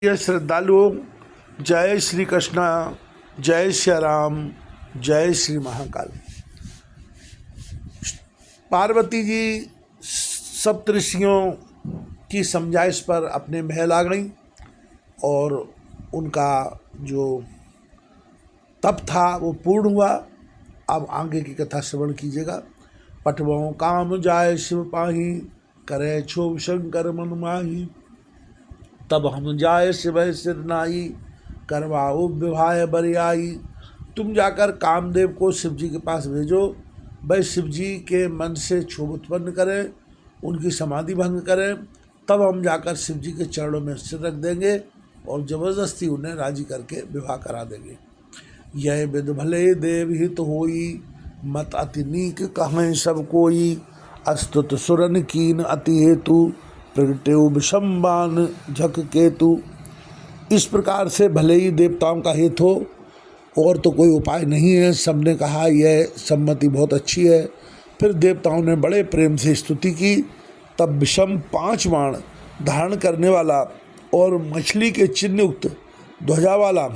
प्रिय श्रद्धालुओं, जय श्री कृष्णा, जय श्री राम, जय श्री महाकाल। पार्वती जी सप्तऋषियों की समझाइश पर अपने महल आ गई और उनका जो तप था वो पूर्ण हुआ। अब आगे की कथा श्रवण कीजिएगा। पठवों काम जाय शिव पाही, करे क्षोभ शंकर मन माही। तब हम जाए शिव सिर नाई, करवाओ विवाह बरियाई। तुम जाकर कामदेव को शिव जी के पास भेजो, वह शिव जी के मन से क्षोभ उत्पन्न करें, उनकी समाधि भंग करें। तब हम जाकर शिव जी के चरणों में सिर रख देंगे और जबरदस्ती उन्हें राजी करके विवाह करा देंगे। यह विध भले देव हित होई, मत अति नीक कहें सब कोई। अस्तुत सुरन कीन अति हेतु, प्रगटेउ विषम्बान झक केतु। इस प्रकार से भले ही देवताओं का हित हो और तो कोई उपाय नहीं है। सबने कहा यह सम्मति बहुत अच्छी है। फिर देवताओं ने बड़े प्रेम से स्तुति की। तब विषम 5 बाण धारण करने वाला और मछली के चिन्ह युक्त ध्वजा वाला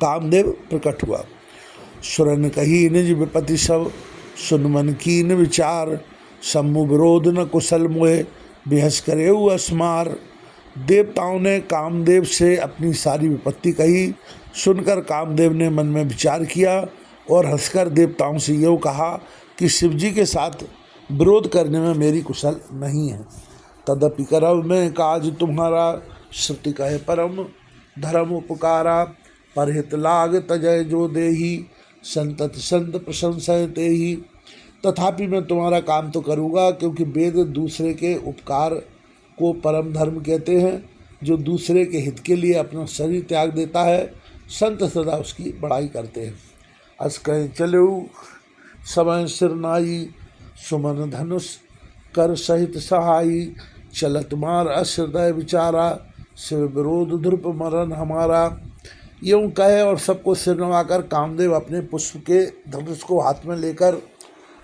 कामदेव प्रकट हुआ। सुरन कही निज विपति सब, सुन मन कीन विचार। सम्मु विरोध न कुशल मोहे, बेहस करे अस्मार। देवताओं ने कामदेव से अपनी सारी विपत्ति कही। सुनकर कामदेव ने मन में विचार किया और हंसकर देवताओं से यूँ कहा कि शिव जी के साथ विरोध करने में मेरी कुशल नहीं है। तदपि करव में काज तुम्हारा, श्रुति कहे परम धर्म उपकारा। परहित लाग तजय जो देही, संतत संत प्रशंसय तेही। तथापि मैं तुम्हारा काम तो करूँगा, क्योंकि वेद दूसरे के उपकार को परम धर्म कहते हैं। जो दूसरे के हित के लिए अपना शरीर त्याग देता है, संत सदा उसकी बड़ाई करते हैं। अस कहे चलो समय सिर नाई, सुमन धनुष कर सहित सहाई। चलत मार अश्रदय विचारा, शिव विरोध ध्रुप मरण हमारा। यूँ कहे और सबको सिर नवाकर कामदेव अपने पुष्प के धनुष को हाथ में लेकर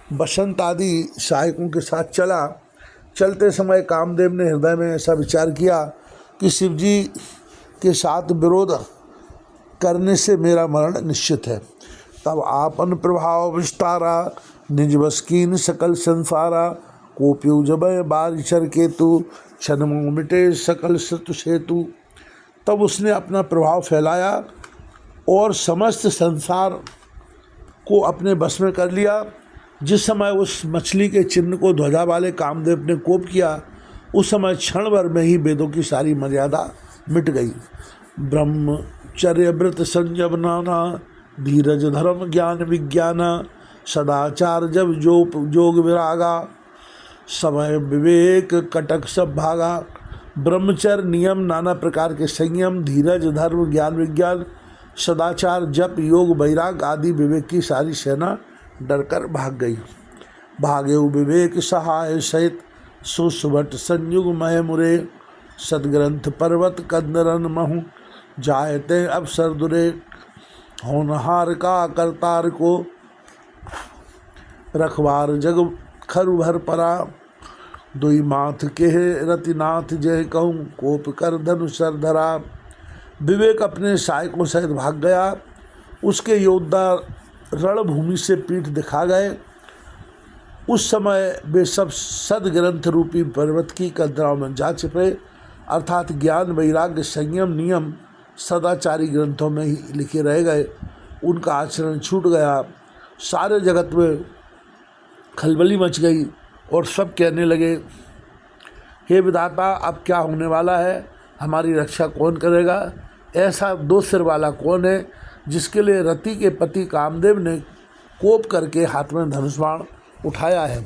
बसंत आदि सहायकों के साथ चला। चलते समय कामदेव ने हृदय में ऐसा विचार किया कि शिव जी के साथ विरोध करने से मेरा मरण निश्चित है। तब आपन प्रभाव विस्तारा, निज बस कीन सकल संसारा। कोप्यु जबय बारिशर केतु, क्षणमो मिटे सकल शत्रु सेतु। तब उसने अपना प्रभाव फैलाया और समस्त संसार को अपने बस में कर लिया। जिस समय उस मछली के चिन्ह को ध्वजा वाले कामदेव ने कोप किया, उस समय क्षण भर में ही वेदों की सारी मर्यादा मिट गई। ब्रह्मचर्य व्रत संयम नाना, धीरज धर्म ज्ञान विज्ञान। सदाचार जब जोग विरागा, समय विवेक कटक सब भागा। ब्रह्मचर्य नियम, नाना प्रकार के संयम, धीरज धर्म ज्ञान विज्ञान, सदाचार जप योग वैराग आदि विवेक की सारी सेना डरकर भाग गई। भागे विवेक सहाय सहित, सुसुभट संयुग मह मुरे। सदग्रंथ पर्वत कंदरन महु, जायते अवसर दुरे। होनहार का करतार को, रखवार जग खरु भर परा। दुई माथ के रतिनाथ जय कहूँ, कोप कर धनुषर धरा। विवेक अपने सहायकों सहित भाग गया। उसके योद्धा रणभूमि से पीठ दिखा गए। उस समय वे सब सदग्रंथ रूपी पर्वत की कंदराओं में जा छिपे, अर्थात ज्ञान वैराग्य संयम नियम सदाचारी ग्रंथों में ही लिखे रह गए। उनका आचरण छूट गया। सारे जगत में खलबली मच गई और सब कहने लगे, हे विधाता, अब क्या होने वाला है? हमारी रक्षा कौन करेगा? ऐसा 2 सिर वाला कौन है जिसके लिए रति के पति कामदेव ने कोप करके हाथ में धनुष बाण उठाया है?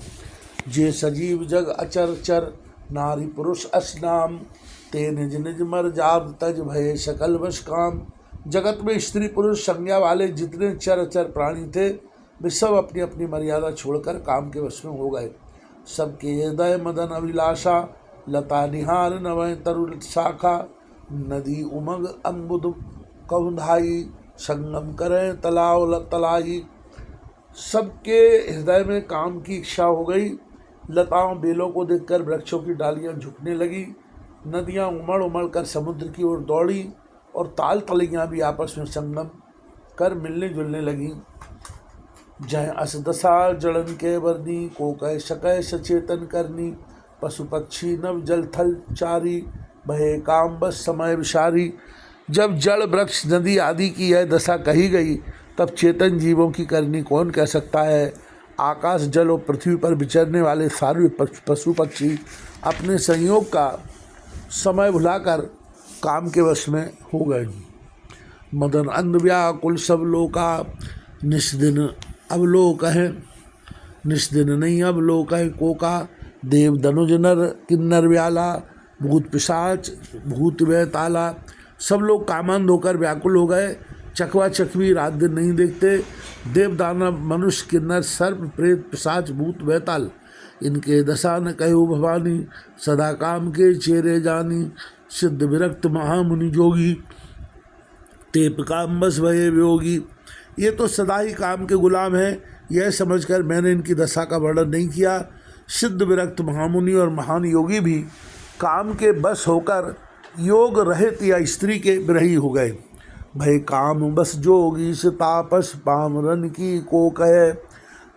जे सजीव जग अचर चर, नारी पुरुष असनाम। ते निज निज मर जाब तज भये सकल वश काम। जगत में स्त्री पुरुष संज्ञा वाले जितने चर अचर प्राणी थे, वे सब अपनी अपनी मर्यादा छोड़कर काम के वश में हो गए। सबके हृदय मदन अभिलाषा, लता निहार नवय तरु शाखा। नदी उमंग अम्बुद कौंधाई, संगम करें तलाव तलाई। सबके हृदय में काम की इच्छा हो गई। लताओं बेलों को देखकर वृक्षों की डालियां झुकने लगी नदियाँ उमड़ उमड़ कर समुद्र की ओर दौड़ी और ताल तलैयाँ भी आपस में संगम कर मिलने जुलने लगीं। जय अस दशा जड़न के वर्णी, को कह सकै सचेतन करनी। पशु पक्षी नव जल थल चारी, भये काम बस समय विशारी। जब जड़ वृक्ष नदी आदि की यह दशा कही गई, तब चेतन जीवों की करनी कौन कह सकता है। आकाश जल और पृथ्वी पर विचरने वाले सारे पशु पक्षी अपने संयोग का समय भुलाकर काम के वश में हो गए। मदन अंध व्याकुल सब लोका, निस्दिन अवलोक है, निस्दिन नहीं अवलोक है कोका। देव दनुज नर किन्नर व्याला, भूत पिशाच भूत वैताला। सब लोग कामंद होकर व्याकुल हो गए, चकवा चकवी रात दिन नहीं देखते। देव दानव मनुष्य किन्नर सर्प प्रेत पिशाच भूत वैताल, इनके दशा न कहो भवानी। सदा काम के चेरे जानी, सिद्ध विरक्त महामुनि जोगी। तेप काम बस भये वियोगी। ये तो सदा ही काम के गुलाम हैं, यह समझकर मैंने इनकी दशा का वर्णन नहीं किया। सिद्ध विरक्त महामुनि और महान योगी भी काम के बस होकर योग रहित या स्त्री के विरही हो गए। भय काम बस जोगी से तापस, पामरन की को कहे।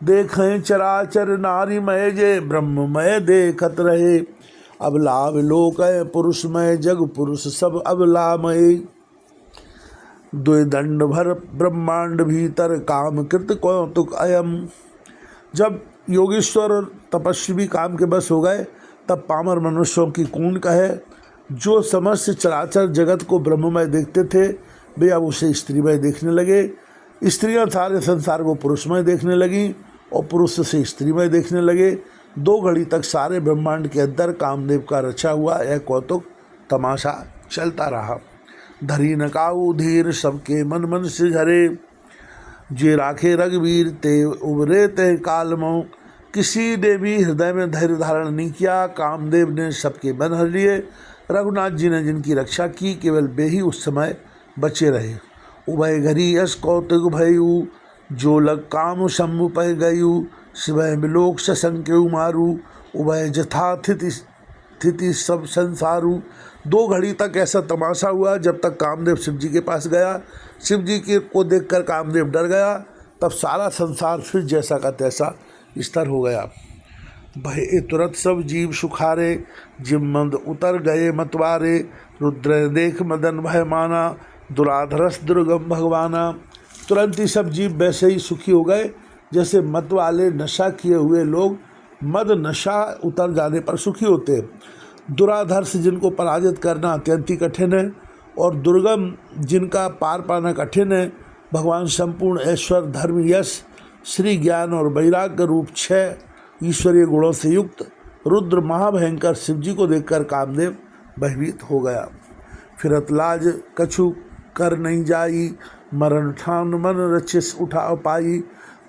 देखें चराचर नारी मय, जे ब्रह्ममय देखत रहे। अबलाव लोक पुरुषमय, जग पुरुष सब अबलामय। द्विदंड भर ब्रह्मांड भीतर, काम कृत कौतुक अयम। जब योगेश्वर और तपस्वी काम के बस हो गए, तब पामर मनुष्यों की कौन कहे। जो समस्त चराचर जगत को ब्रह्ममय देखते थे, वे अब उसे स्त्रीमय देखने लगे। स्त्रियां सारे संसार को पुरुषमय देखने लगीं और पुरुष से स्त्रीमय देखने लगे। 2 घड़ी तक सारे ब्रह्मांड के अंदर कामदेव का रचा हुआ यह कौतुक तमाशा चलता रहा। धरी नकाऊ धीर सबके मन मन से झरे, जे राखे रघुवीर ते उबरे ते कालमो। किसी ने भी हृदय में धैर्य धारण नहीं किया, कामदेव ने सबके मन हर लिए। रघुनाथ जी ने जिनकी रक्षा की, केवल वे ही उस समय बचे रहे। उभय घरी यश कौतुक भयु, जो लग काम शंभु पै गयु। शिवय मिलोक सशंक्यु मारू, उभय जथा थिति सब संसारू। 2 घड़ी तक ऐसा तमाशा हुआ, जब तक कामदेव शिव जी के पास गया। शिव जी के को देखकर कामदेव डर गया, तब सारा संसार फिर जैसा का तैसा स्थिर हो गया। भय तुरंत सब जीव सुखारे, जिम मंद उतर गए मतवारे। रुद्र देख मदन भय माना, दुराधरस दुर्गम भगवाना। तुरंत ही सब जीव वैसे ही सुखी हो गए, जैसे मत वाले नशा किए हुए लोग मद नशा उतर जाने पर सुखी होते हैं। दुराधर्ष जिनको पराजित करना अत्यंत ही कठिन है, और दुर्गम जिनका पार पाना कठिन है। भगवान संपूर्ण ऐश्वर्य धर्म यश श्री ज्ञान और वैराग्य रूप 6 ईश्वरीय गुणों से युक्त रुद्र महाभयंकर शिव जी को देखकर कामदेव भयभीत हो गया। फिरत लाज कछु कर नहीं जाई, मरण ठान मन रचिस उठा पाई।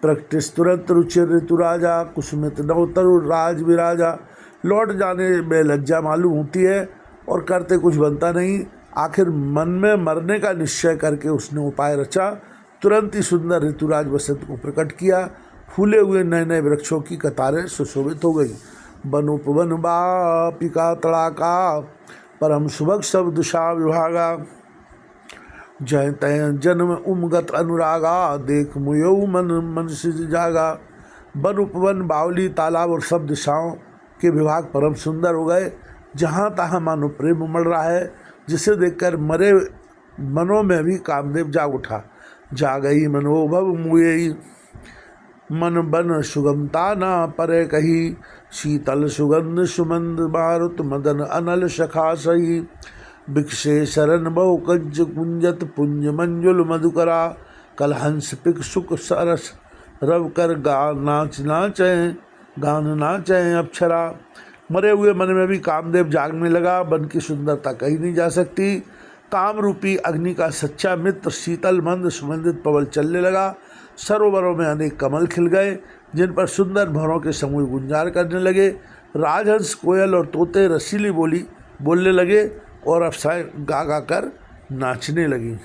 प्रकटिस तुरंत रुचिर ऋतु राजा, कुसुमित नवतरु राज विराजा। लौट जाने में लज्जा मालूम होती है और करते कुछ बनता नहीं। आखिर मन में मरने का निश्चय करके उसने उपाय रचा। तुरंत ही सुंदर ऋतुराज वसंत को प्रकट किया। फूले हुए नए नए वृक्षों की कतारें सुशोभित हो गई। वनोपवन बापिका तड़ाका, परम सुभग सब दिशा विभागा। जय तय जन्म उमगत अनुरागा, देख मुयो मन मन सिज जागा। वन उपवन बावली तालाब और सब दिशाओं के विभाग परम सुंदर हो गए। जहाँ तहाँ मानो प्रेम उमड़ रहा है, जिसे देखकर मरे मनों में भी कामदेव जाग उठा। जागई मनोभव मुए, मन बन सुगमता ना परे कही। शीतल सुगंध सुमंद मारुत, मदन अनल शखा सही। बिकसे शरण बहु कंज कुंजत, पुंज मंजुल मधुकरा। कल हंस पिक सुख सरस, रव कर गान नाचें अप्सरा। मरे हुए मन में भी कामदेव जागने लगा। वन की सुंदरता कही नहीं जा सकती। काम रूपी अग्नि का सच्चा मित्र शीतल मंद सुगंधित पवन चलने लगा। सरोवरों में अनेक कमल खिल गए, जिन पर सुंदर भंवरों के समूह गुंजार करने लगे। राजहंस कोयल और तोते रसीली बोली बोलने लगे और अप्सराएं गा गा कर नाचने लगी।